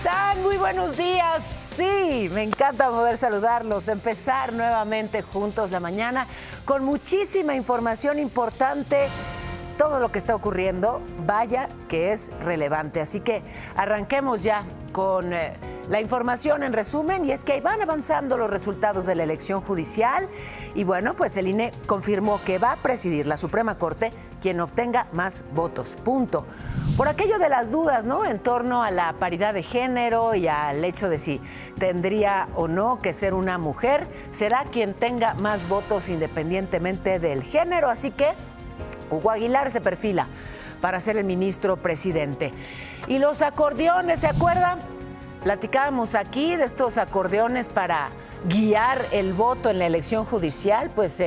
están? Muy buenos días. Sí, me encanta poder saludarlos, empezar nuevamente juntos la mañana con muchísima información importante. Todo lo que está ocurriendo, vaya que es relevante. Así que arranquemos ya con la información en resumen, y es que ahí van avanzando los resultados de la elección judicial y bueno, pues el INE confirmó que va a presidir la Suprema Corte quien obtenga más votos, punto. Por aquello de las dudas, ¿no?, en torno a la paridad de género y al hecho de si tendría o no que ser una mujer, será quien tenga más votos independientemente del género, así que Hugo Aguilar se perfila para ser el ministro presidente. Y los acordeones, ¿se acuerdan? Platicábamos aquí de estos acordeones para guiar el voto en la elección judicial. Pues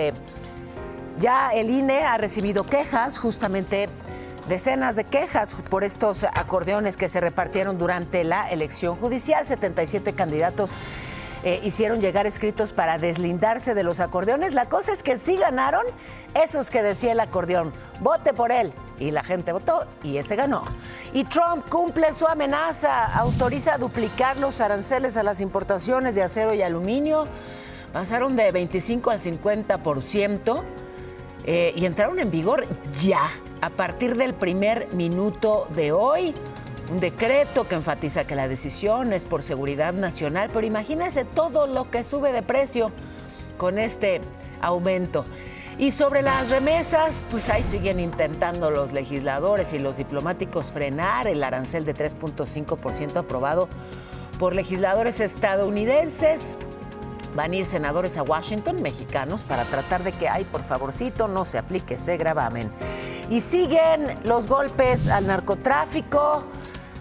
ya el INE ha recibido quejas, justamente decenas de quejas por estos acordeones que se repartieron durante la elección judicial. 77 candidatos hicieron llegar escritos para deslindarse de los acordeones. La cosa es que sí ganaron esos que decía el acordeón, vote por él, y la gente votó y ese ganó. Y Trump cumple su amenaza, autoriza duplicar los aranceles a las importaciones de acero y aluminio. Pasaron de 25 al 50% y entraron en vigor ya, a partir del primer minuto de hoy. Un decreto que enfatiza que la decisión es por seguridad nacional, pero imagínense todo lo que sube de precio con este aumento. Y sobre las remesas, pues ahí siguen intentando los legisladores y los diplomáticos frenar el arancel de 3.5% aprobado por legisladores estadounidenses. Van a ir senadores a Washington, mexicanos, para tratar de que, ay, por favorcito, no se aplique ese gravamen. Y siguen los golpes al narcotráfico.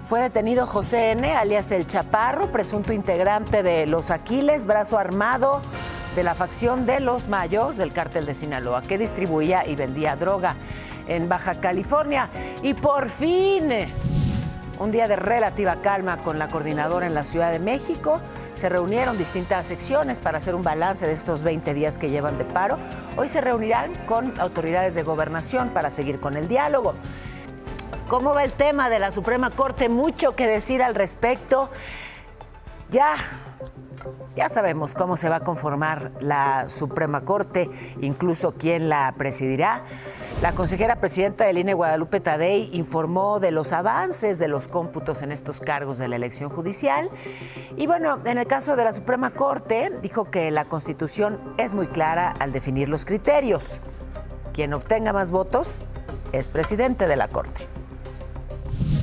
Fue detenido José N., alias El Chaparro, presunto integrante de Los Aquiles, brazo armado de la facción de Los Mayos del cártel de Sinaloa, que distribuía y vendía droga en Baja California. Y por fin, un día de relativa calma con la coordinadora en la Ciudad de México. Se reunieron distintas secciones para hacer un balance de estos 20 días que llevan de paro. Hoy se reunirán con autoridades de gobernación para seguir con el diálogo. ¿Cómo va el tema de la Suprema Corte? Mucho que decir al respecto. Ya sabemos cómo se va a conformar la Suprema Corte, incluso quién la presidirá. La consejera presidenta del INE, Guadalupe Tadei, informó de los avances de los cómputos en estos cargos de la elección judicial. Y bueno, en el caso de la Suprema Corte, dijo que la Constitución es muy clara al definir los criterios. Quien obtenga más votos es presidente de la Corte.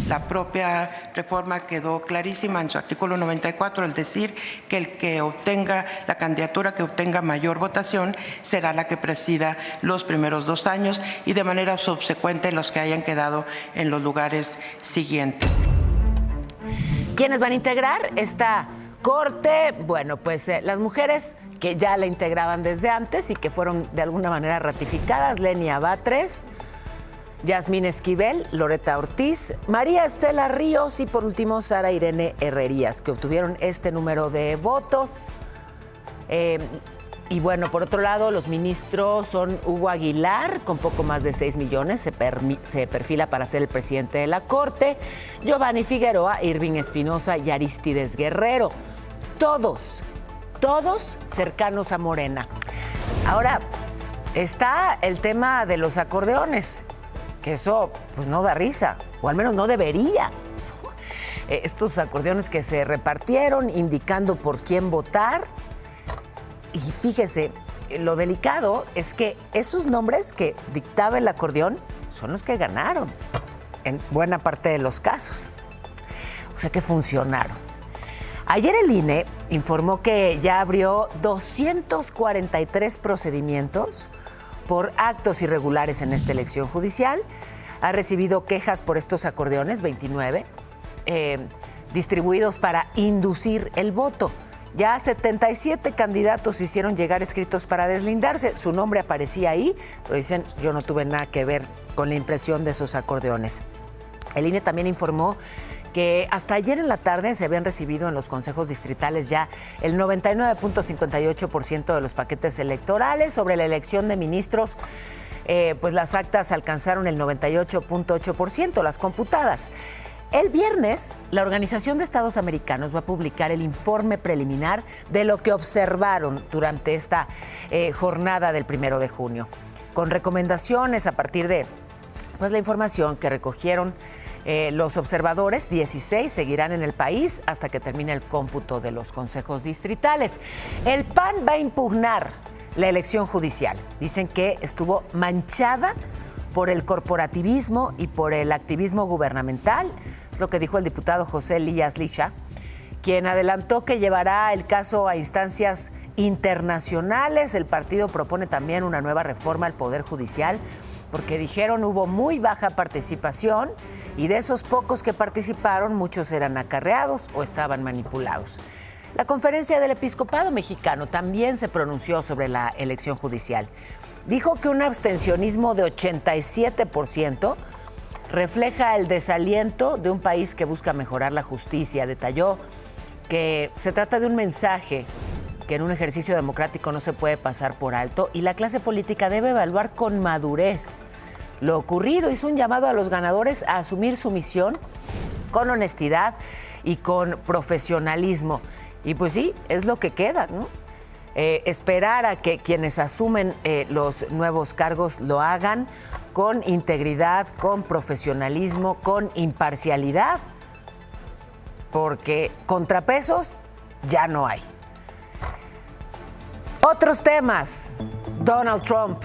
La propia reforma quedó clarísima en su artículo 94, al decir que el que obtenga, la candidatura que obtenga mayor votación será la que presida los primeros 2 años y de manera subsecuente los que hayan quedado en los lugares siguientes. ¿Quiénes van a integrar esta Corte? Bueno, pues las mujeres que ya la integraban desde antes y que fueron de alguna manera ratificadas: Lenia Batres, Yasmín Esquivel, Loreta Ortiz, María Estela Ríos y por último Sara Irene Herrerías, que obtuvieron este número de votos. Y bueno, por otro lado, los ministros son Hugo Aguilar, con poco más de 6 millones, se perfila para ser el presidente de la Corte, Giovanni Figueroa, Irving Espinosa y Arístides Guerrero. Todos cercanos a Morena. Ahora, está el tema de los acordeones, que eso pues no da risa, o al menos no debería. Estos acordeones que se repartieron indicando por quién votar. Y fíjese, lo delicado es que esos nombres que dictaba el acordeón son los que ganaron en buena parte de los casos. O sea que funcionaron. Ayer el INE informó que ya abrió 243 procedimientos por actos irregulares en esta elección judicial. Ha recibido quejas por estos acordeones, 29, distribuidos para inducir el voto. Ya 77 candidatos hicieron llegar escritos para deslindarse. Su nombre aparecía ahí, pero dicen, yo no tuve nada que ver con la impresión de esos acordeones. El INE también informó que hasta ayer en la tarde se habían recibido en los consejos distritales ya el 99.58% de los paquetes electorales. Sobre la elección de ministros, pues las actas alcanzaron el 98.8%, las computadas. El viernes, la Organización de Estados Americanos va a publicar el informe preliminar de lo que observaron durante esta jornada del 1 de junio, con recomendaciones a partir de la información que recogieron los observadores. 16 seguirán en el país hasta que termine el cómputo de los consejos distritales. El PAN va a impugnar la elección judicial. Dicen que estuvo manchada por el corporativismo y por el activismo gubernamental. Es lo que dijo el diputado José Elías Licha, quien adelantó que llevará el caso a instancias internacionales. El partido propone también una nueva reforma al Poder Judicial, porque dijeron hubo muy baja participación y de esos pocos que participaron, muchos eran acarreados o estaban manipulados. La Conferencia del Episcopado Mexicano también se pronunció sobre la elección judicial. Dijo que un abstencionismo de 87% refleja el desaliento de un país que busca mejorar la justicia. Detalló que se trata de un mensaje que en un ejercicio democrático no se puede pasar por alto y la clase política debe evaluar con madurez lo ocurrido. Hizo un llamado a los ganadores a asumir su misión con honestidad y con profesionalismo. Y pues sí, es lo que queda, ¿no? Esperar a que quienes asumen los nuevos cargos lo hagan con integridad, con profesionalismo, con imparcialidad, porque contrapesos ya no hay. Otros temas. Donald Trump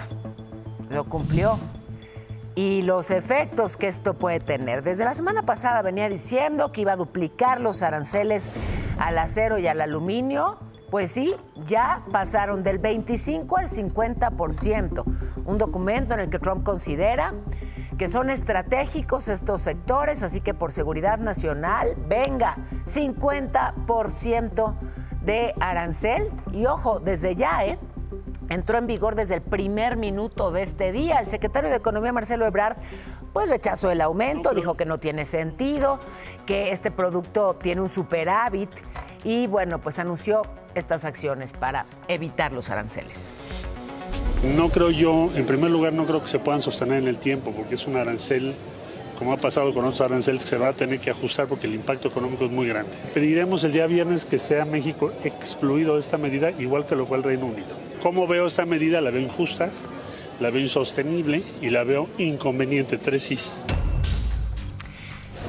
lo cumplió y los efectos que esto puede tener. Desde la semana pasada venía diciendo que iba a duplicar los aranceles al acero y al aluminio. Pues sí, ya pasaron del 25 al 50%. Un documento en el que Trump considera que son estratégicos estos sectores, así que por seguridad nacional, venga, 50% de arancel. Y ojo, desde ya, entró en vigor desde el primer minuto de este día. El secretario de Economía, Marcelo Ebrard, pues rechazó el aumento, dijo que no tiene sentido, que este producto tiene un superávit y bueno, pues anunció estas acciones para evitar los aranceles. No creo yo, en primer lugar, no creo que se puedan sostener en el tiempo, porque es un arancel, como ha pasado con otros aranceles, que se va a tener que ajustar porque el impacto económico es muy grande. Pediremos el día viernes que sea México excluido de esta medida, igual que lo fue el Reino Unido. ¿Cómo veo esta medida? La veo injusta, la veo insostenible y la veo inconveniente. 3 sís.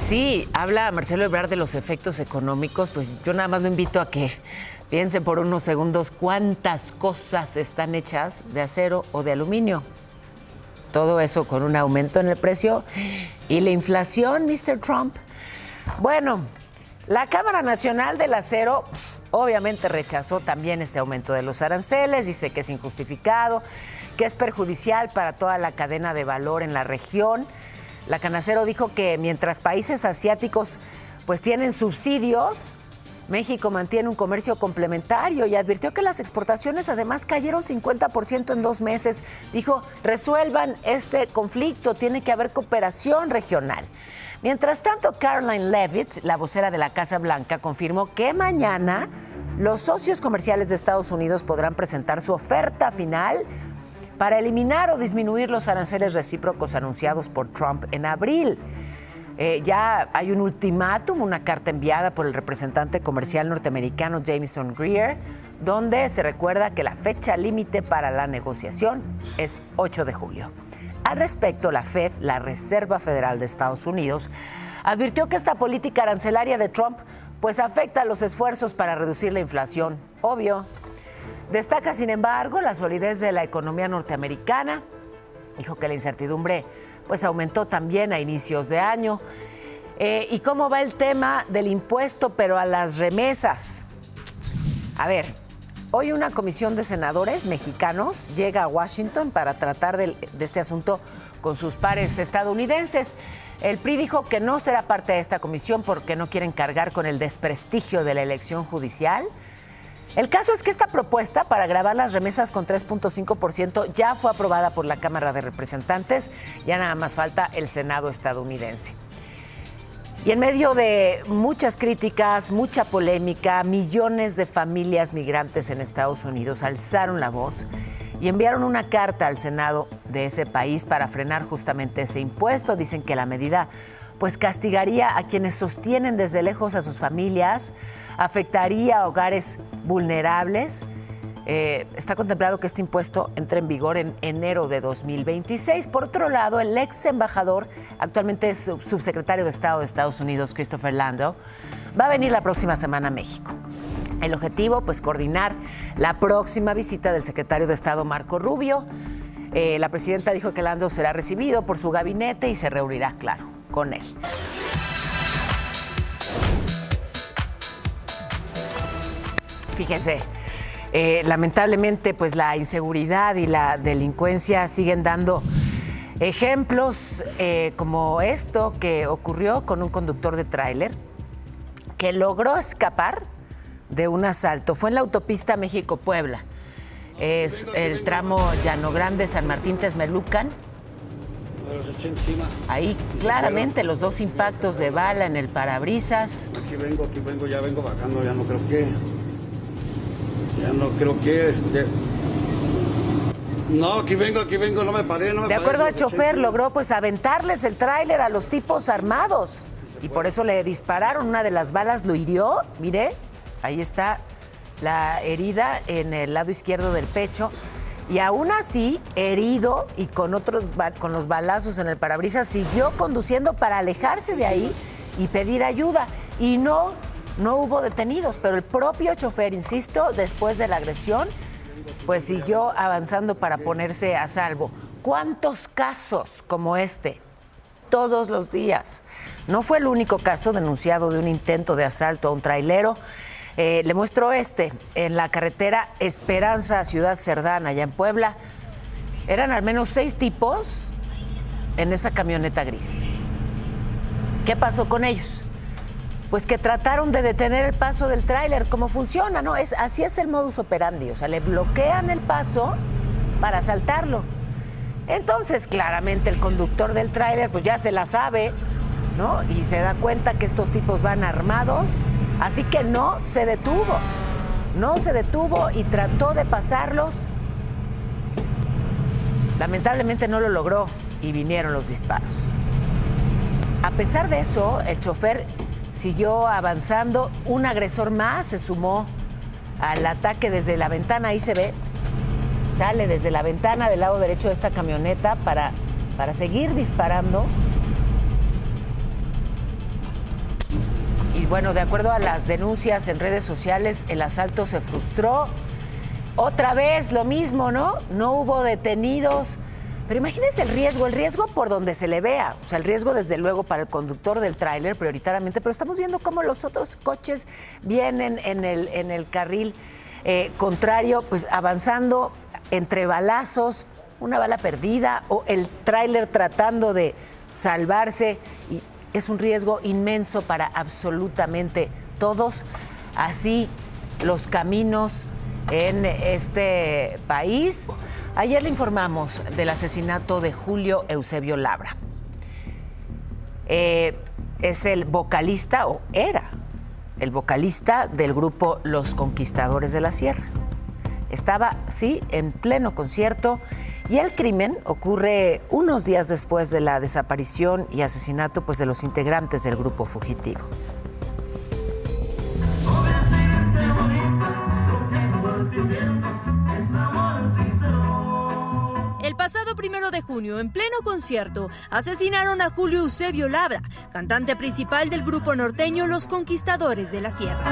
Sí, habla Marcelo Ebrard de los efectos económicos. Pues yo nada más lo invito a que piense por unos segundos cuántas cosas están hechas de acero o de aluminio. Todo eso con un aumento en el precio y la inflación, Mr. Trump. Bueno, la Cámara Nacional del Acero obviamente rechazó también este aumento de los aranceles, dice que es injustificado, que es perjudicial para toda la cadena de valor en la región. La Canacero dijo que mientras países asiáticos pues tienen subsidios, México mantiene un comercio complementario y advirtió que las exportaciones además cayeron 50% en 2 meses. Dijo, resuelvan este conflicto, tiene que haber cooperación regional. Mientras tanto, Caroline Leavitt, la vocera de la Casa Blanca, confirmó que mañana los socios comerciales de Estados Unidos podrán presentar su oferta final para eliminar o disminuir los aranceles recíprocos anunciados por Trump en abril. Ya hay un ultimátum, una carta enviada por el representante comercial norteamericano Jamieson Greer, donde se recuerda que la fecha límite para la negociación es 8 de julio. Al respecto, la Fed, la Reserva Federal de Estados Unidos, advirtió que esta política arancelaria de Trump pues afecta los esfuerzos para reducir la inflación. Obvio. Destaca, sin embargo, la solidez de la economía norteamericana. Dijo que la incertidumbre pues aumentó también a inicios de año. ¿Y cómo va el tema del impuesto, pero a las remesas? A ver, hoy una comisión de senadores mexicanos llega a Washington para tratar de este asunto con sus pares estadounidenses. El PRI dijo que no será parte de esta comisión porque no quieren cargar con el desprestigio de la elección judicial. El caso es que esta propuesta para gravar las remesas con 3.5% ya fue aprobada por la Cámara de Representantes, ya nada más falta el Senado estadounidense. Y en medio de muchas críticas, mucha polémica, millones de familias migrantes en Estados Unidos alzaron la voz y enviaron una carta al Senado de ese país para frenar justamente ese impuesto. Dicen que la medida pues castigaría a quienes sostienen desde lejos a sus familias, afectaría a hogares vulnerables. Está contemplado que este impuesto entre en vigor en enero de 2026. Por otro lado, el ex embajador, actualmente es subsecretario de Estado de Estados Unidos, Christopher Landau, va a venir la próxima semana a México. El objetivo, pues, coordinar la próxima visita del secretario de Estado, Marco Rubio. La presidenta dijo que Landau será recibido por su gabinete y se reunirá, claro, con él. Fíjense. Lamentablemente, pues la inseguridad y la delincuencia siguen dando ejemplos como esto que ocurrió con un conductor de tráiler que logró escapar de un asalto. Fue en la autopista México-Puebla. Es el tramo Llano Grande, San Martín Texmelucan. Ahí claramente los dos impactos de bala en el parabrisas. Aquí vengo, ya vengo bajando, ya no creo que No, aquí vengo, no me paré, De acuerdo al chofer, logró pues aventarles el tráiler a los tipos armados y por eso le dispararon. Una de las balas lo hirió, mire, ahí está la herida en el lado izquierdo del pecho. Y aún así, herido y con los balazos en el parabrisas, siguió conduciendo para alejarse de ahí y pedir ayuda. Y no hubo detenidos, pero el propio chofer, insisto, después de la agresión, pues siguió avanzando para ponerse a salvo. ¿Cuántos casos como este? Todos los días. No fue el único caso denunciado de un intento de asalto a un trailero. Le muestro en la carretera Esperanza, Ciudad Cerdán, allá en Puebla. Eran al menos 6 tipos en esa camioneta gris. ¿Qué pasó con ellos? Pues que trataron de detener el paso del tráiler. ¿Cómo funciona? ¿No? Así es el modus operandi. O sea, le bloquean el paso para asaltarlo. Entonces, claramente, el conductor del tráiler pues ya se la sabe, ¿no? Y se da cuenta que estos tipos van armados. Así que no se detuvo y trató de pasarlos. Lamentablemente no lo logró y vinieron los disparos. A pesar de eso, el chofer siguió avanzando. Un agresor más se sumó al ataque desde la ventana. Ahí se ve, sale desde la ventana del lado derecho de esta camioneta para seguir disparando. Y bueno, de acuerdo a las denuncias en redes sociales, el asalto se frustró. Otra vez lo mismo, ¿no? No hubo detenidos. Pero imagínense el riesgo por donde se le vea. O sea, el riesgo desde luego para el conductor del tráiler prioritariamente, pero estamos viendo cómo los otros coches vienen en el carril contrario, pues avanzando entre balazos, una bala perdida o el tráiler tratando de salvarse. Y es un riesgo inmenso para absolutamente todos. Así los caminos en este país. Ayer le informamos del asesinato de Julio Eusebio Labra. Es el vocalista, o era el vocalista del grupo Los Conquistadores de la Sierra. Estaba, sí, en pleno concierto y el crimen ocurre unos días después de la desaparición y asesinato pues, de los integrantes del grupo fugitivo. El pasado 1 de junio, en pleno concierto, asesinaron a Julio Eusebio Labra, cantante principal del grupo norteño Los Conquistadores de la Sierra.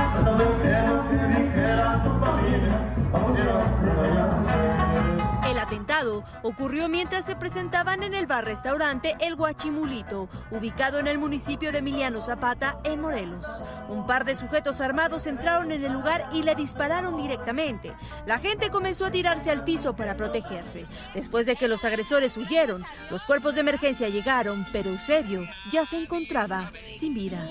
El atentado ocurrió mientras se presentaban en el bar-restaurante El Guachimulito, ubicado en el municipio de Emiliano Zapata, en Morelos. Un par de sujetos armados entraron en el lugar y le dispararon directamente. La gente comenzó a tirarse al piso para protegerse. Después de que los agresores huyeron, los cuerpos de emergencia llegaron, pero Eusebio ya se encontraba sin vida.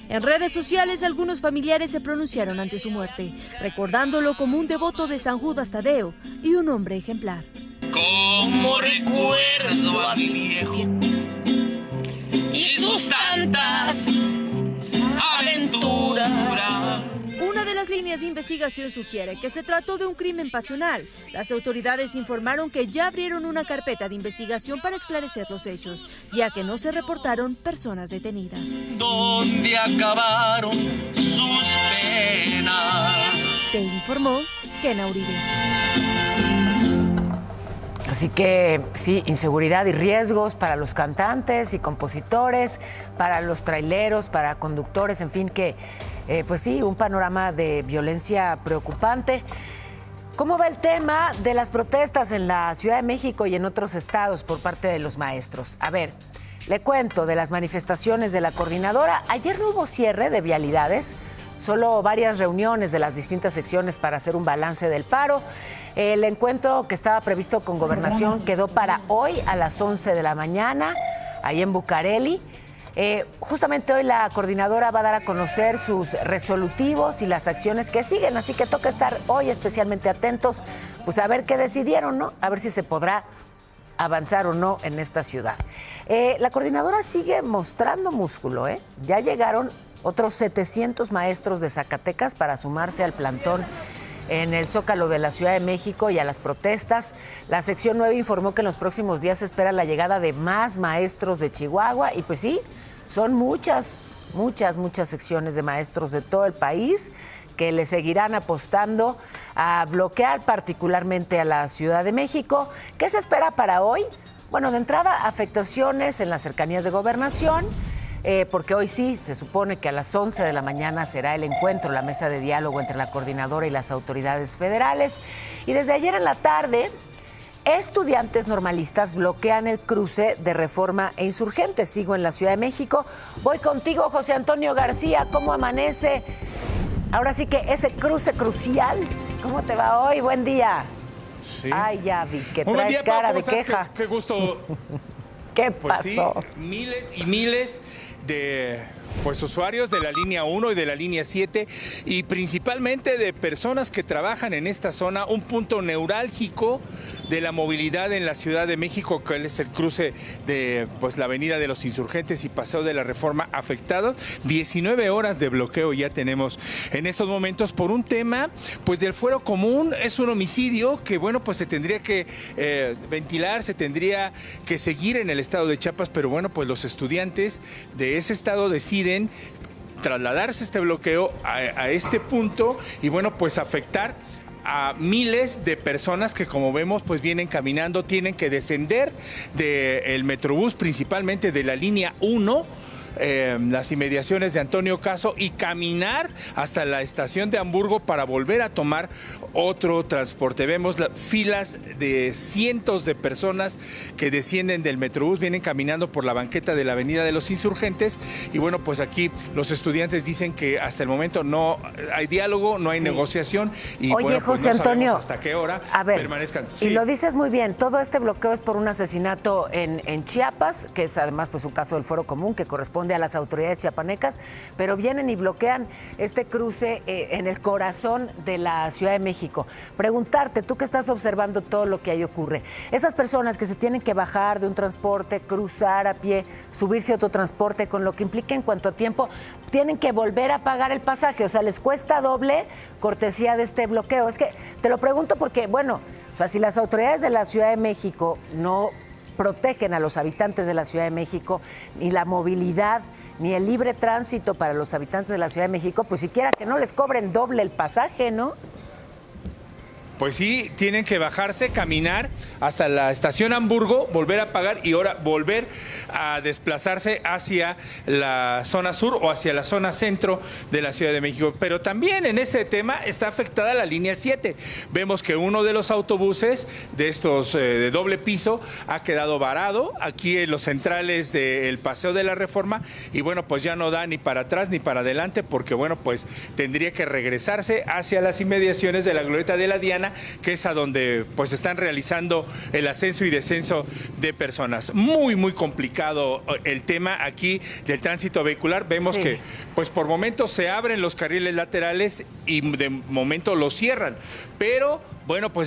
En redes sociales, algunos familiares se pronunciaron ante su muerte, recordándolo como un devoto de San Judas Tadeo y un hombre ejemplar. Como recuerdo a mi viejo y sus tantas aventuras. Una de las líneas áreas de investigación sugiere que se trató de un crimen pasional. Las autoridades informaron que ya abrieron una carpeta de investigación para esclarecer los hechos, ya que no se reportaron personas detenidas. ¿Dónde acabaron sus penas? Te informó Kena Uribe. Así que sí, inseguridad y riesgos para los cantantes y compositores, para los traileros, para conductores, en fin, que pues sí, un panorama de violencia preocupante. ¿Cómo va el tema de las protestas en la Ciudad de México y en otros estados por parte de los maestros? A ver, le cuento de las manifestaciones de la coordinadora. Ayer no hubo cierre de vialidades, solo varias reuniones de las distintas secciones para hacer un balance del paro. El encuentro que estaba previsto con Gobernación quedó para hoy a las 11 de la mañana, ahí en Bucareli. Justamente hoy la coordinadora va a dar a conocer sus resolutivos y las acciones que siguen, así que toca estar hoy especialmente atentos, pues a ver qué decidieron, ¿no? A ver si se podrá avanzar o no en esta ciudad. La coordinadora sigue mostrando músculo, ¿eh? Ya llegaron otros 700 maestros de Zacatecas para sumarse al plantón en el Zócalo de la Ciudad de México y a las protestas. La sección 9 informó que en los próximos días se espera la llegada de más maestros de Chihuahua y pues sí, son muchas secciones de maestros de todo el país que le seguirán apostando a bloquear particularmente a la Ciudad de México. ¿Qué se espera para hoy? Bueno, de entrada, afectaciones en las cercanías de Gobernación, porque hoy sí se supone que a las 11 de la mañana será el encuentro, la mesa de diálogo entre la coordinadora y las autoridades federales. Y desde ayer en la tarde, estudiantes normalistas bloquean el cruce de Reforma e Insurgentes. Sigo en la Ciudad de México. Voy contigo, José Antonio García. ¿Cómo amanece? Ahora sí que ese cruce crucial. ¿Cómo te va hoy? Buen día. Sí. Ay, ya vi que Muy buen traes día, Pau, cara ¿cómo de estás? queja. Qué gusto. ¿Qué Pues sí, pasó? miles y miles de usuarios de la línea 1 y de la línea 7 y principalmente de personas que trabajan en esta zona, un punto neurálgico de la movilidad en la Ciudad de México, que es el cruce de la Avenida de los Insurgentes y Paseo de la Reforma afectados. 19 horas de bloqueo ya tenemos en estos momentos por un tema del fuero común. Es un homicidio que se tendría que ventilar, se tendría que seguir en el estado de Chiapas, pero los estudiantes de ese estado deciden trasladarse este bloqueo a este punto y afectar a miles de personas que, como vemos, vienen caminando, tienen que descender del Metrobús, principalmente de la línea 1, las inmediaciones de Antonio Caso, y caminar hasta la estación de Hamburgo para volver a tomar otro transporte. Vemos filas de cientos de personas que descienden del Metrobús, vienen caminando por la banqueta de la Avenida de los Insurgentes y aquí los estudiantes dicen que hasta el momento no hay diálogo, no hay negociación y Oye, José no Antonio, sabemos hasta qué hora permanezcan. Sí. Y lo dices muy bien, todo este bloqueo es por un asesinato en Chiapas, que es además un caso del fuero común que corresponde a las autoridades chiapanecas, pero vienen y bloquean este cruce en el corazón de la Ciudad de México. Preguntarte, tú que estás observando todo lo que ahí ocurre, esas personas que se tienen que bajar de un transporte, cruzar a pie, subirse a otro transporte, con lo que implica en cuanto a tiempo, tienen que volver a pagar el pasaje, o sea, les cuesta doble cortesía de este bloqueo. Es que te lo pregunto porque, si las autoridades de la Ciudad de México no protegen a los habitantes de la Ciudad de México, ni la movilidad, ni el libre tránsito para los habitantes de la Ciudad de México, pues siquiera que no les cobren doble el pasaje, ¿no? Pues sí, tienen que bajarse, caminar hasta la estación Hamburgo, volver a pagar y ahora volver a desplazarse hacia la zona sur o hacia la zona centro de la Ciudad de México. Pero también en ese tema está afectada la línea 7. Vemos que uno de los autobuses de estos de doble piso ha quedado varado aquí en los centrales del Paseo de la Reforma y ya no da ni para atrás ni para adelante porque tendría que regresarse hacia las inmediaciones de la Glorieta de la Diana, que es a donde están realizando el ascenso y descenso de personas. Muy, muy complicado el tema aquí del tránsito vehicular. Vemos que por momentos se abren los carriles laterales y de momento los cierran, pero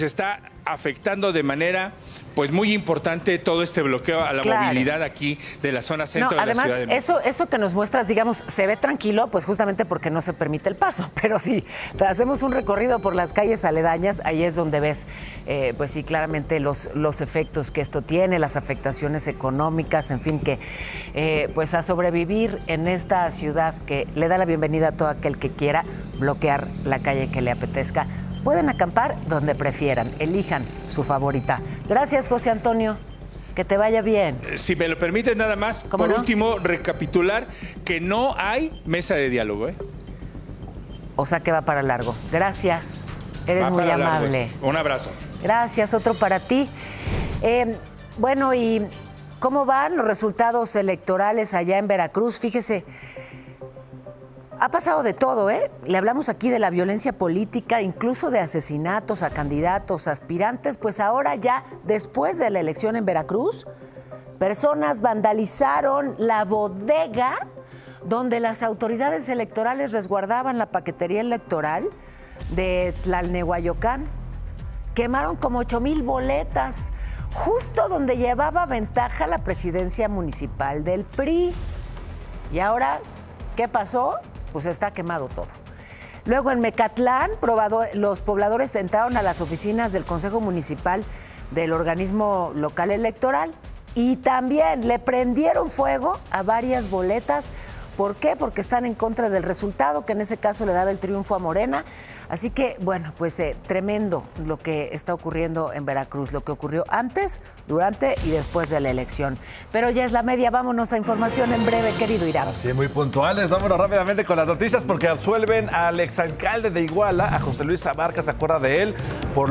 está afectando de manera pues muy importante todo este bloqueo a la movilidad aquí de la zona centro de la Ciudad de México. Además, eso que nos muestras, digamos, se ve tranquilo, pues justamente porque no se permite el paso. Pero si hacemos un recorrido por las calles aledañas, ahí es donde ves, pues sí, claramente los efectos que esto tiene, las afectaciones económicas, en fin, que pues a sobrevivir en esta ciudad que le da la bienvenida a todo aquel que quiera bloquear la calle que le apetezca. Pueden acampar donde prefieran, elijan su favorita. Gracias, José Antonio. Que te vaya bien. Si me lo permites nada más, por último, recapitular que no hay mesa de diálogo. O sea que va para largo. Gracias. Eres muy amable. Un abrazo. Gracias, otro para ti. Bueno, ¿y cómo van los resultados electorales allá en Veracruz? Fíjese, ha pasado de todo, ¿eh? Le hablamos aquí de la violencia política, incluso de asesinatos a candidatos, aspirantes. Pues ahora ya, después de la elección en Veracruz, personas vandalizaron la bodega donde las autoridades electorales resguardaban la paquetería electoral de Tlalnehuayocán. Quemaron como 8,000 boletas, justo donde llevaba ventaja la presidencia municipal del PRI. Y ahora, ¿qué pasó? Pues está quemado todo. Luego en Mecatlán, los pobladores entraron a las oficinas del Consejo Municipal del organismo local electoral y también le prendieron fuego a varias boletas. ¿Por qué? Porque están en contra del resultado, que en ese caso le daba el triunfo a Morena. Así que, bueno, pues tremendo lo que está ocurriendo en Veracruz, lo que ocurrió antes, durante y después de la elección. Pero ya es la media, vámonos a información en breve, querido Irán. Así, muy puntuales, vámonos rápidamente con las noticias porque absuelven al exalcalde de Iguala, a José Luis Abarca, se acuerda de él, por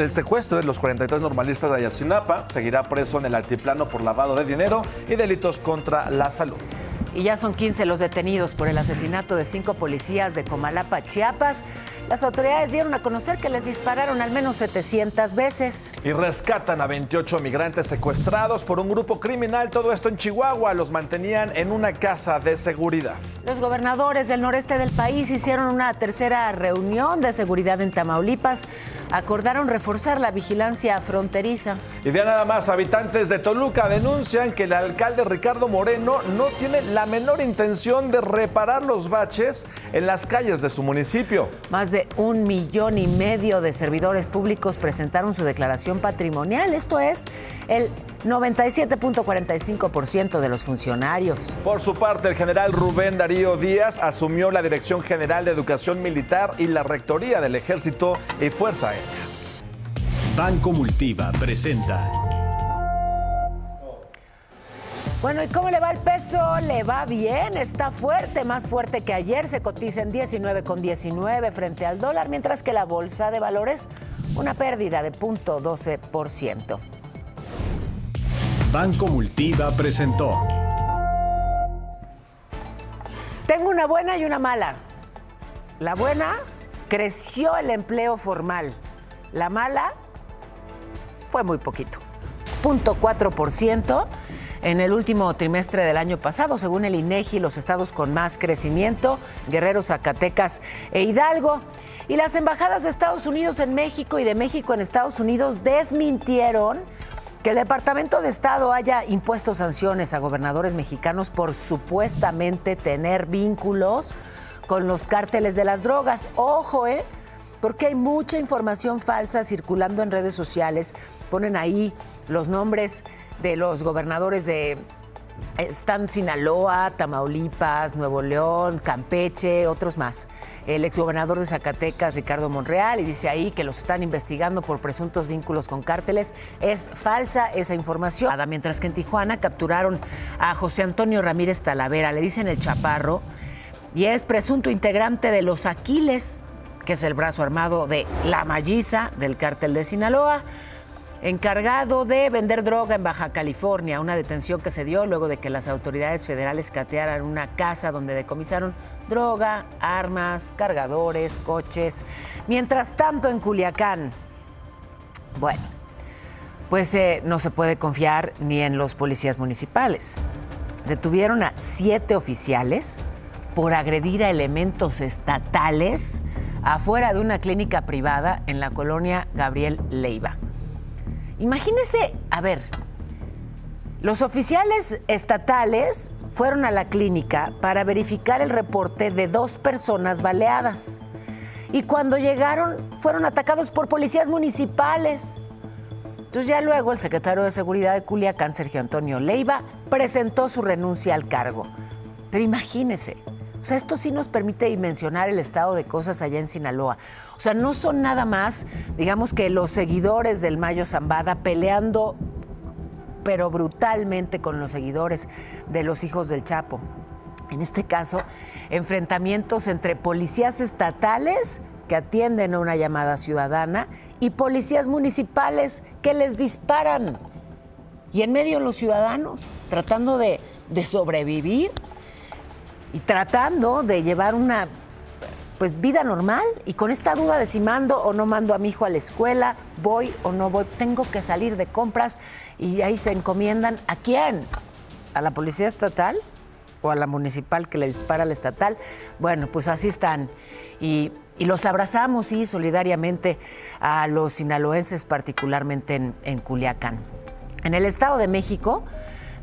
el secuestro de los 43 normalistas de Ayotzinapa. Seguirá preso en el altiplano por lavado de dinero y delitos contra la salud. Y ya son 15 los detenidos por el asesinato de 5 policías de Comalapa, Chiapas. Las autoridades dieron a conocer que les dispararon al menos 700 veces. Y rescatan a 28 migrantes secuestrados por un grupo criminal. Todo esto en Chihuahua. Los mantenían en una casa de seguridad. Los gobernadores del noreste del país hicieron una tercera reunión de seguridad en Tamaulipas. Acordaron reforzar la vigilancia fronteriza. Y ya nada más, habitantes de Toluca denuncian que el alcalde Ricardo Moreno no tiene la menor intención de reparar los baches en las calles de su municipio. Más de 1,5 millones de servidores públicos presentaron su declaración patrimonial. Esto es el 97.45% de los funcionarios. Por su parte, el general Rubén Darío Díaz asumió la Dirección General de Educación Militar y la Rectoría del Ejército y Fuerza Aérea. Banco Multiva presenta. Bueno, ¿y cómo le va el peso? Le va bien, está fuerte, más fuerte que ayer. Se cotiza en 19,19 frente al dólar, mientras que la bolsa de valores, una pérdida de 0.12%. Banco Multiva presentó. Tengo una buena y una mala. La buena, creció el empleo formal. La mala, fue muy poquito. 0.4%. En el último trimestre del año pasado, según el INEGI, los estados con más crecimiento, Guerrero, Zacatecas e Hidalgo. Y las embajadas de Estados Unidos en México y de México en Estados Unidos desmintieron que el Departamento de Estado haya impuesto sanciones a gobernadores mexicanos por supuestamente tener vínculos con los cárteles de las drogas. Ojo, porque hay mucha información falsa circulando en redes sociales. Ponen ahí los nombres de los gobernadores están Sinaloa, Tamaulipas, Nuevo León, Campeche, otros más. El exgobernador de Zacatecas, Ricardo Monreal, y dice ahí que los están investigando por presuntos vínculos con cárteles. Es falsa esa información. Mientras que en Tijuana capturaron a José Antonio Ramírez Talavera, le dicen el Chaparro, y es presunto integrante de los Aquiles, que es el brazo armado de La Malliza, del cártel de Sinaloa, encargado de vender droga en Baja California, una detención que se dio luego de que las autoridades federales catearan una casa donde decomisaron droga, armas, cargadores, coches. Mientras tanto, en Culiacán, bueno, pues no se puede confiar ni en los policías municipales. Detuvieron a 7 oficiales por agredir a elementos estatales afuera de una clínica privada en la colonia Gabriel Leiva. Imagínense, a ver, los oficiales estatales fueron a la clínica para verificar el reporte de 2 personas baleadas. Y cuando llegaron, fueron atacados por policías municipales. Entonces ya luego el secretario de Seguridad de Culiacán, Sergio Antonio Leiva, presentó su renuncia al cargo. Pero imagínense, o sea, esto sí nos permite dimensionar el estado de cosas allá en Sinaloa. O sea, no son nada más, digamos, que los seguidores del Mayo Zambada peleando, pero brutalmente, con los seguidores de los hijos del Chapo. En este caso, enfrentamientos entre policías estatales que atienden a una llamada ciudadana y policías municipales que les disparan. Y en medio los ciudadanos tratando de sobrevivir y tratando de llevar una vida normal, y con esta duda de si mando o no mando a mi hijo a la escuela, voy o no voy, tengo que salir de compras, y ahí se encomiendan ¿a quién? ¿A la policía estatal o a la municipal que le dispara al estatal? Bueno, pues así están. Y los abrazamos, sí, solidariamente a los sinaloenses, particularmente en Culiacán. En el Estado de México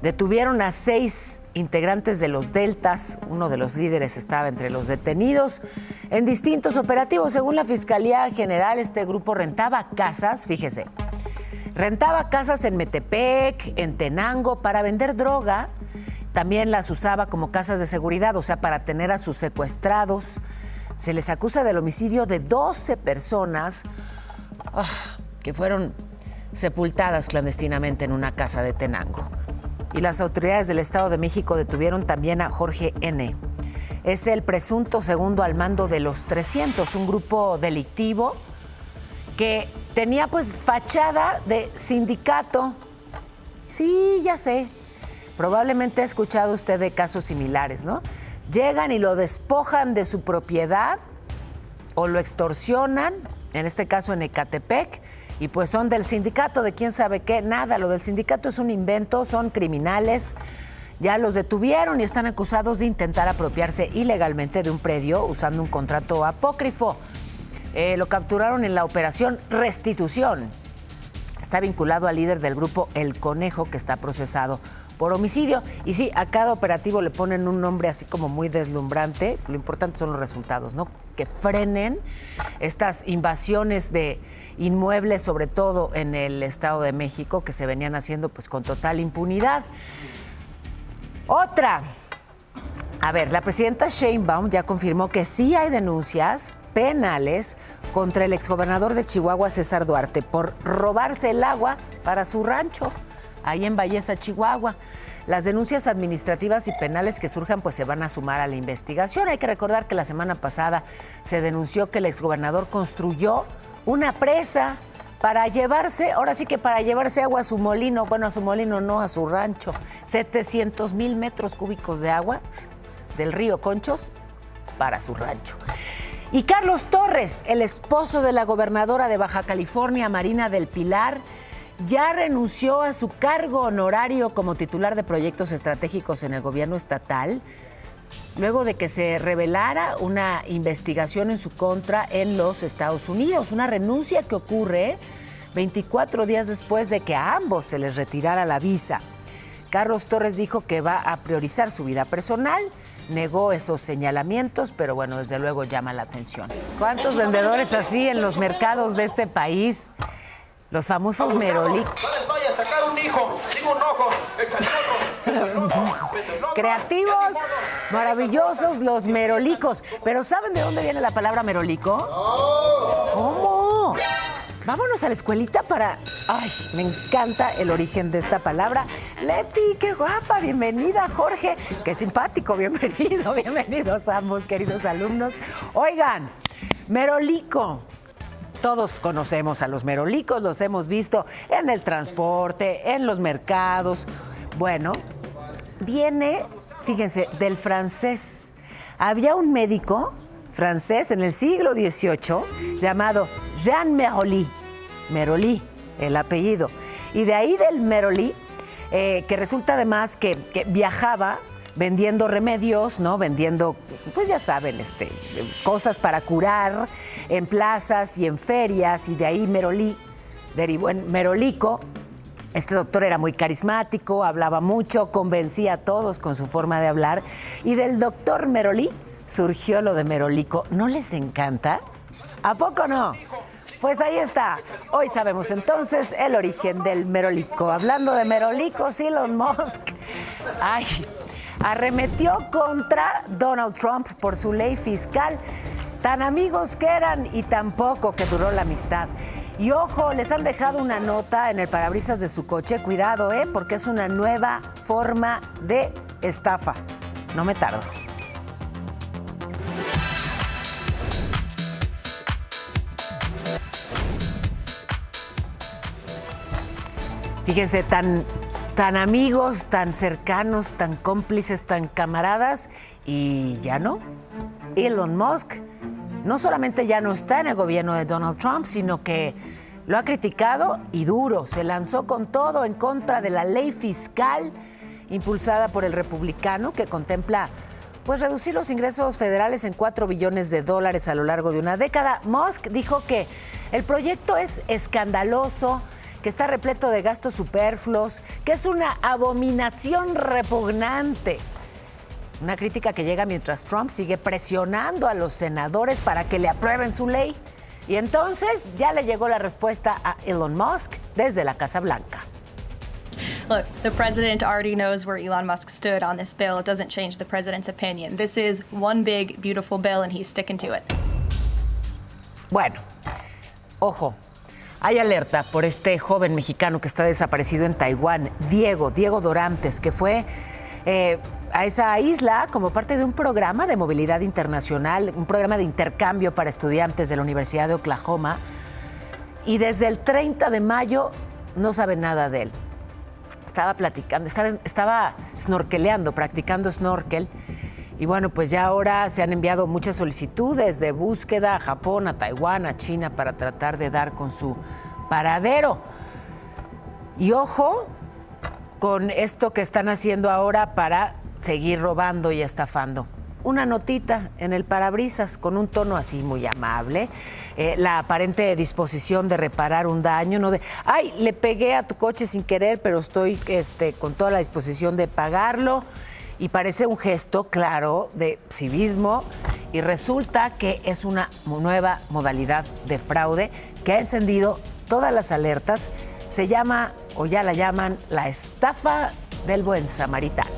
detuvieron a 6 integrantes de los Deltas. Uno de los líderes estaba entre los detenidos en distintos operativos. Según la Fiscalía General, este grupo rentaba casas, fíjese, rentaba casas en Metepec, en Tenango, para vender droga. También las usaba como casas de seguridad, o sea, para tener a sus secuestrados. Se les acusa del homicidio de 12 personas que fueron sepultadas clandestinamente en una casa de Tenango. Y las autoridades del Estado de México detuvieron también a Jorge N. Es el presunto segundo al mando de los 300, un grupo delictivo que tenía fachada de sindicato. Sí, ya sé. Probablemente ha escuchado usted de casos similares, ¿no? Llegan y lo despojan de su propiedad o lo extorsionan, en este caso en Ecatepec, y pues son del sindicato de quién sabe qué. Nada, lo del sindicato es un invento, son criminales. Ya los detuvieron y están acusados de intentar apropiarse ilegalmente de un predio usando un contrato apócrifo. Lo capturaron en la operación Restitución. Está vinculado al líder del grupo El Conejo, que está procesado por homicidio. Y sí, a cada operativo le ponen un nombre así como muy deslumbrante. Lo importante son los resultados, ¿no? Que frenen estas invasiones de inmuebles, sobre todo en el Estado de México, que se venían haciendo con total impunidad. Otra. A ver, la presidenta Sheinbaum ya confirmó que sí hay denuncias penales contra el exgobernador de Chihuahua, César Duarte, por robarse el agua para su rancho, ahí en Valleza, Chihuahua. Las denuncias administrativas y penales que surjan se van a sumar a la investigación. Hay que recordar que la semana pasada se denunció que el exgobernador construyó una presa para llevarse, ahora sí que para llevarse agua a su molino, bueno, a su molino no, a su rancho. 700,000 metros cúbicos de agua del río Conchos para su rancho. Y Carlos Torres, el esposo de la gobernadora de Baja California, Marina del Pilar, ya renunció a su cargo honorario como titular de proyectos estratégicos en el gobierno estatal, luego de que se revelara una investigación en su contra en los Estados Unidos. Una renuncia que ocurre 24 días después de que a ambos se les retirara la visa. Carlos Torres dijo que va a priorizar su vida personal. Negó esos señalamientos, pero bueno, desde luego llama la atención. ¿Cuántos vendedores así en los mercados de este país? Los famosos merolicos. Vaya a sacar un hijo, digo un ojo, creativos, maravillosos los merolicos. Pero ¿saben de dónde viene la palabra merolico? ¿Cómo? Vámonos a la escuelita para... Ay, me encanta el origen de esta palabra. Leti, qué guapa, bienvenida. Jorge, qué simpático, bienvenidos ambos, queridos alumnos. Oigan, merolico. Todos conocemos a los merolicos, los hemos visto en el transporte, en los mercados. Bueno, viene, fíjense, del francés. Había un médico francés en el siglo XVIII llamado Jean Meroli, el apellido. Y de ahí del Meroli, que resulta además que viajaba vendiendo remedios, ¿no? Vendiendo, pues ya saben, cosas para curar en plazas y en ferias, y de ahí Meroli derivó en Merolico. Este doctor era muy carismático, hablaba mucho, convencía a todos con su forma de hablar. Y del doctor Merolí surgió lo de Merolico. ¿No les encanta? ¿A poco no? Pues ahí está. Hoy sabemos entonces el origen del Merolico. Hablando de Merolicos, Elon Musk arremetió contra Donald Trump por su ley fiscal. Tan amigos que eran y tan poco que duró la amistad. Y ojo, les han dejado una nota en el parabrisas de su coche. Cuidado, porque es una nueva forma de estafa. No me tardo. Fíjense, tan amigos, tan cercanos, tan cómplices, tan camaradas, y ya no. Elon Musk no solamente ya no está en el gobierno de Donald Trump, sino que lo ha criticado y duro. Se lanzó con todo en contra de la ley fiscal impulsada por el republicano que contempla reducir los ingresos federales en $4 billones a lo largo de una década. Musk dijo que el proyecto es escandaloso, que está repleto de gastos superfluos, que es una abominación repugnante. Una crítica que llega mientras Trump sigue presionando a los senadores para que le aprueben su ley. Y entonces ya le llegó la respuesta a Elon Musk desde la Casa Blanca. Look, the president already knows where Elon Musk stood on this bill. It doesn't change the president's opinion. This is one big, beautiful bill, and he's sticking to it. Bueno, ojo. Hay alerta por este joven mexicano que está desaparecido en Taiwán, Diego Dorantes, que fue a esa isla como parte de un programa de movilidad internacional, un programa de intercambio para estudiantes de la Universidad de Oklahoma. Y desde el 30 de mayo no sabe nada de él. Estaba snorkeleando, practicando snorkel. Y bueno, pues ya ahora se han enviado muchas solicitudes de búsqueda a Japón, a Taiwán, a China para tratar de dar con su paradero. Y ojo con esto que están haciendo ahora para seguir robando y estafando. Una notita en el parabrisas con un tono así muy amable, la aparente disposición de reparar un daño, no de, ay, le pegué a tu coche sin querer, pero estoy con toda la disposición de pagarlo. Y parece un gesto claro de civismo y resulta que es una nueva modalidad de fraude que ha encendido todas las alertas. Se llama, o ya la llaman, la estafa del buen samaritano.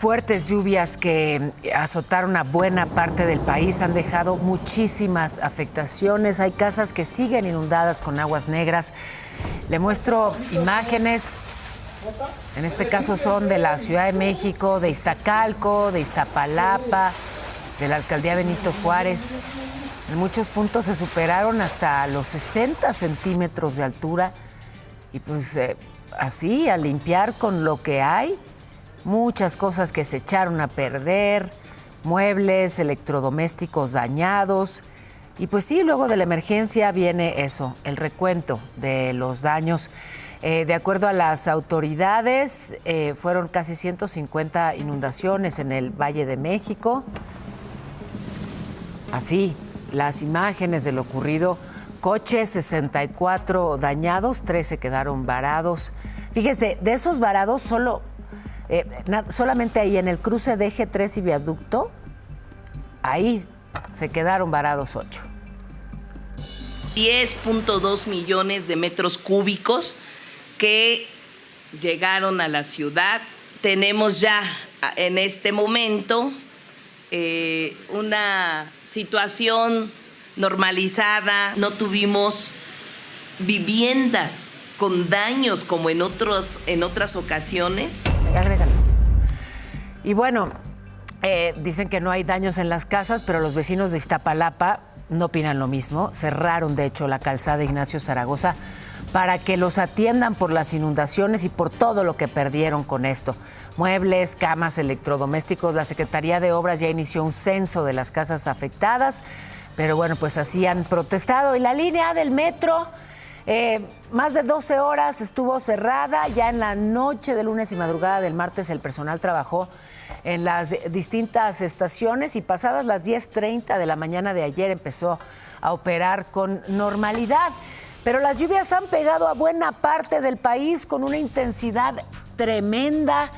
fuertes lluvias que azotaron a buena parte del país han dejado muchísimas afectaciones. Hay casas que siguen inundadas con aguas negras. Le muestro imágenes. En este caso son de la Ciudad de México, de Iztacalco, de Iztapalapa, de la alcaldía Benito Juárez. En muchos puntos se superaron hasta los 60 centímetros de altura. Y pues así, a limpiar con lo que hay. Muchas cosas que se echaron a perder, muebles, electrodomésticos dañados. Y pues sí, luego de la emergencia viene eso, el recuento de los daños. De acuerdo a las autoridades, fueron casi 150 inundaciones en el Valle de México. Así, las imágenes de lo ocurrido. Coches, 64 dañados, 13 quedaron varados. Fíjese, de esos varados solamente ahí en el cruce de Eje 3 y Viaducto, ahí se quedaron varados 8. 10.2 millones de metros cúbicos que llegaron a la ciudad. Tenemos ya en este momento una situación normalizada. No tuvimos viviendas con daños como en otras ocasiones. Agrégalo. Y bueno, dicen que no hay daños en las casas, pero los vecinos de Iztapalapa no opinan lo mismo. Cerraron, de hecho, la calzada Ignacio Zaragoza para que los atiendan por las inundaciones y por todo lo que perdieron con esto. Muebles, camas, electrodomésticos. La Secretaría de Obras ya inició un censo de las casas afectadas, pero bueno, pues así han protestado. Y la línea del metro, más de 12 horas estuvo cerrada. Ya en la noche de lunes y madrugada del martes el personal trabajó en las distintas estaciones y pasadas las 10:30 de la mañana de ayer empezó a operar con normalidad. Pero las lluvias han pegado a buena parte del país con una intensidad tremenda.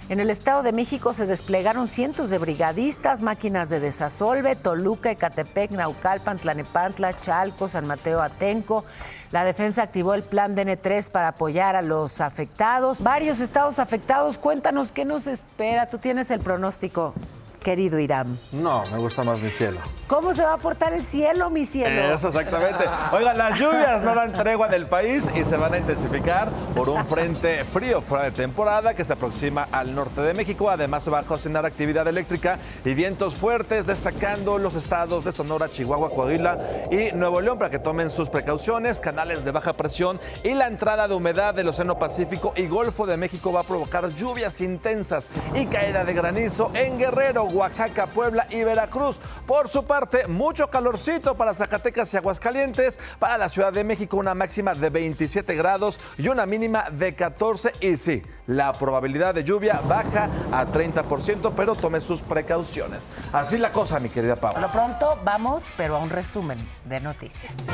En el Estado de México se desplegaron cientos de brigadistas, máquinas de desasolve, Toluca, Ecatepec, Naucalpan, Tlanepantla, Chalco, San Mateo, Atenco. La defensa activó el plan DN3 para apoyar a los afectados. Varios estados afectados. Cuéntanos qué nos espera. Tú tienes el pronóstico, querido Irán. No, me gusta más mi cielo. ¿Cómo se va a portar el cielo, mi cielo? Eso, exactamente. Oigan, las lluvias no dan tregua en el país y se van a intensificar por un frente frío fuera de temporada que se aproxima al norte de México. Además, se va a ocasionar actividad eléctrica y vientos fuertes, destacando los estados de Sonora, Chihuahua, Coahuila y Nuevo León para que tomen sus precauciones. Canales de baja presión y la entrada de humedad del Océano Pacífico y Golfo de México va a provocar lluvias intensas y caída de granizo en Guerrero, Oaxaca, Puebla y Veracruz. Por su parte, mucho calorcito para Zacatecas y Aguascalientes. Para la Ciudad de México, una máxima de 27 grados y una mínima de 14. Y sí, la probabilidad de lluvia baja a 30%, pero tome sus precauciones. Así la cosa, mi querida Pau. Por lo pronto, vamos, pero a un resumen de noticias.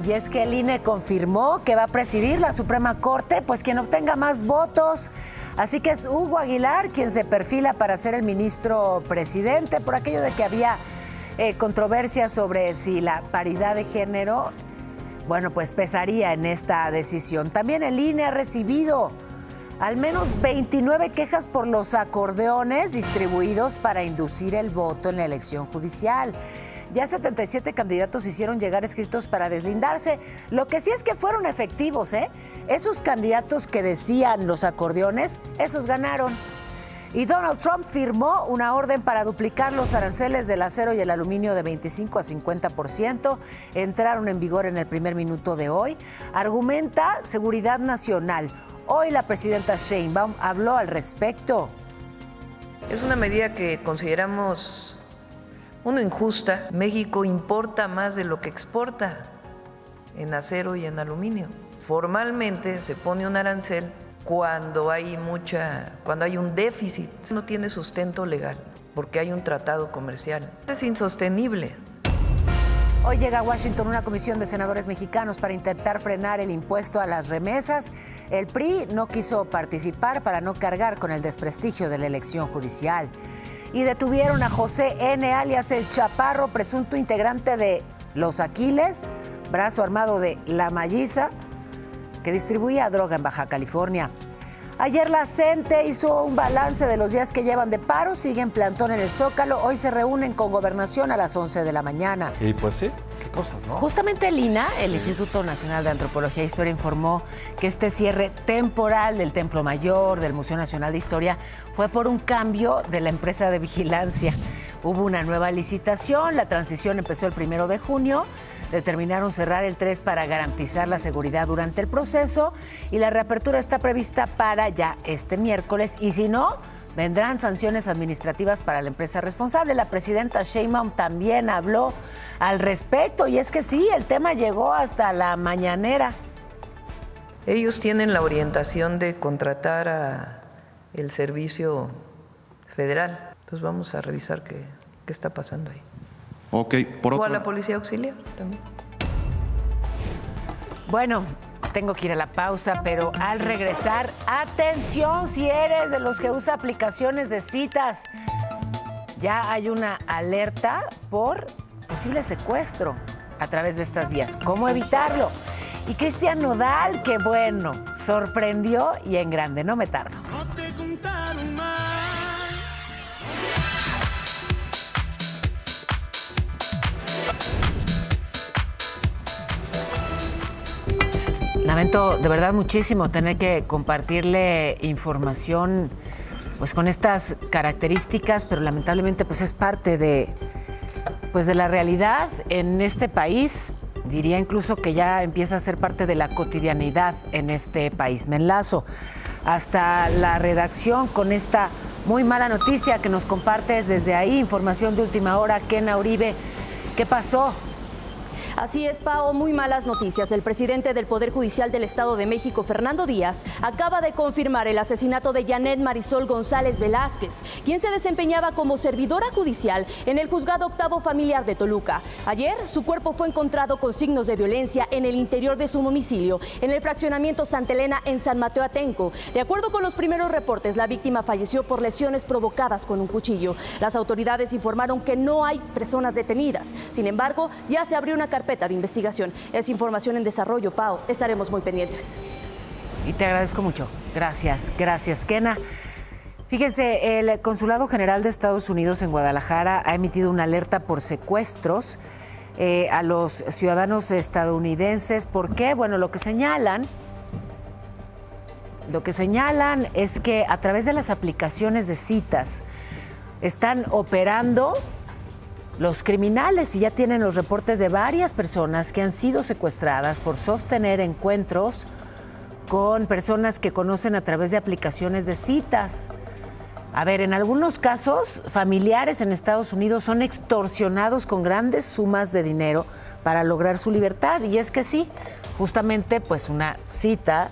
Y es que el INE confirmó que va a presidir la Suprema Corte, pues quien obtenga más votos. Así que es Hugo Aguilar quien se perfila para ser el ministro presidente por aquello de que había controversia sobre si la paridad de género, bueno, pues pesaría en esta decisión. También el INE ha recibido al menos 29 quejas por los acordeones distribuidos para inducir el voto en la elección judicial. Ya 77 candidatos hicieron llegar escritos para deslindarse. Lo que sí es que fueron efectivos, ¿eh? Esos candidatos que decían los acordeones, esos ganaron. Y Donald Trump firmó una orden para duplicar los aranceles del acero y el aluminio de 25 a 50%. Entraron en vigor en el primer minuto de hoy. Argumenta seguridad nacional. Hoy la presidenta Sheinbaum habló al respecto. Es una medida que consideramos injusta. México importa más de lo que exporta en acero y en aluminio. Formalmente se pone un arancel cuando hay un déficit. No tiene sustento legal porque hay un tratado comercial. Es insostenible. Hoy llega a Washington una comisión de senadores mexicanos para intentar frenar el impuesto a las remesas. El PRI no quiso participar para no cargar con el desprestigio de la elección judicial. Y detuvieron a José N., alias El Chaparro, presunto integrante de Los Aquiles, brazo armado de La Malliza, que distribuía droga en Baja California. Ayer la CENTE hizo un balance de los días que llevan de paro, siguen plantón en el Zócalo, hoy se reúnen con Gobernación a las 11 de la mañana. Y pues sí, qué cosas, ¿no? Justamente el INAH, el Instituto Nacional de Antropología e Historia, informó que este cierre temporal del Templo Mayor, del Museo Nacional de Historia, fue por un cambio de la empresa de vigilancia. Hubo una nueva licitación, la transición empezó el 1 de junio, determinaron cerrar el 3 para garantizar la seguridad durante el proceso y la reapertura está prevista para ya este miércoles y si no, vendrán sanciones administrativas para la empresa responsable. La presidenta Sheinbaum también habló al respecto y es que sí, el tema llegó hasta la mañanera. Ellos tienen la orientación de contratar a el servicio federal. Entonces vamos a revisar qué está pasando ahí. Ok, por o otro... a la policía auxiliar también. Bueno, tengo que ir a la pausa, pero al regresar, atención si eres de los que usa aplicaciones de citas. Ya hay una alerta por posible secuestro a través de estas vías. ¿Cómo evitarlo? Y Cristian Nodal, que bueno, sorprendió y en grande, no me tardo. No te contaron más. Lamento de verdad muchísimo tener que compartirle información pues con estas características, pero lamentablemente pues es parte de la realidad en este país. Diría incluso que ya empieza a ser parte de la cotidianidad en este país. Me enlazo hasta la redacción con esta muy mala noticia que nos compartes desde ahí. Información de última hora. Kena Uribe, ¿qué pasó? Así es, Pao, muy malas noticias. El presidente del Poder Judicial del Estado de México, Fernando Díaz, acaba de confirmar el asesinato de Janet Marisol González Velázquez, quien se desempeñaba como servidora judicial en el Juzgado Octavo Familiar de Toluca. Ayer, su cuerpo fue encontrado con signos de violencia en el interior de su domicilio, en el fraccionamiento Santa Elena, en San Mateo Atenco. De acuerdo con los primeros reportes, la víctima falleció por lesiones provocadas con un cuchillo. Las autoridades informaron que no hay personas detenidas. Sin embargo, ya se abrió una carpeta de investigación. Es información en desarrollo, Pau. Estaremos muy pendientes. Y te agradezco mucho. Gracias, Kena. Fíjense, el Consulado General de Estados Unidos en Guadalajara ha emitido una alerta por secuestros a los ciudadanos estadounidenses. ¿Por qué? Bueno, lo que señalan es que a través de las aplicaciones de citas están operando los criminales y ya tienen los reportes de varias personas que han sido secuestradas por sostener encuentros con personas que conocen a través de aplicaciones de citas. A ver, en algunos casos, familiares en Estados Unidos son extorsionados con grandes sumas de dinero para lograr su libertad. Y es que sí, justamente pues una cita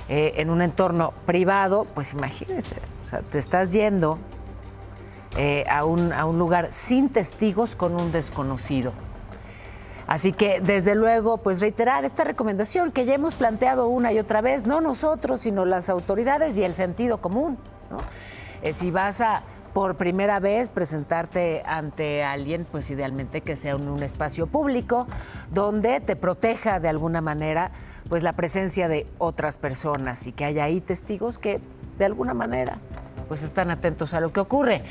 en un entorno privado, pues imagínense, o sea, te estás yendo a un lugar sin testigos con un desconocido. Así que, desde luego, pues reiterar esta recomendación que ya hemos planteado una y otra vez, no nosotros, sino las autoridades y el sentido común, ¿no? Si vas a, por primera vez, presentarte ante alguien, pues idealmente que sea en un espacio público, donde te proteja de alguna manera, pues la presencia de otras personas y que haya ahí testigos que, de alguna manera, pues están atentos a lo que ocurre.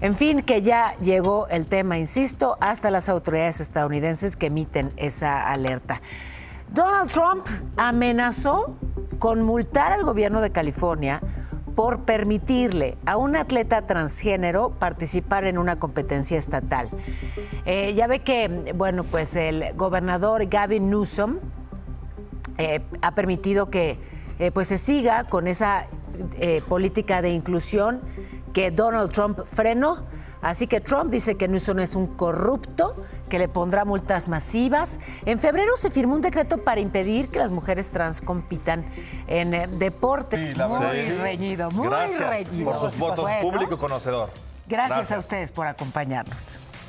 En fin, que ya llegó el tema, insisto, hasta las autoridades estadounidenses que emiten esa alerta. Donald Trump amenazó con multar al gobierno de California por permitirle a un atleta transgénero participar en una competencia estatal. Ya ve que, bueno, pues el gobernador Gavin Newsom ha permitido que pues se siga con esa política de inclusión que Donald Trump frenó. Así que Trump dice que Newsom es un corrupto, que le pondrá multas masivas. En febrero se firmó un decreto para impedir que las mujeres trans compitan en deporte. Sí, muy reñido, muy Gracias reñido. por sus votos, Bueno, público conocedor. Gracias a ustedes por acompañarnos.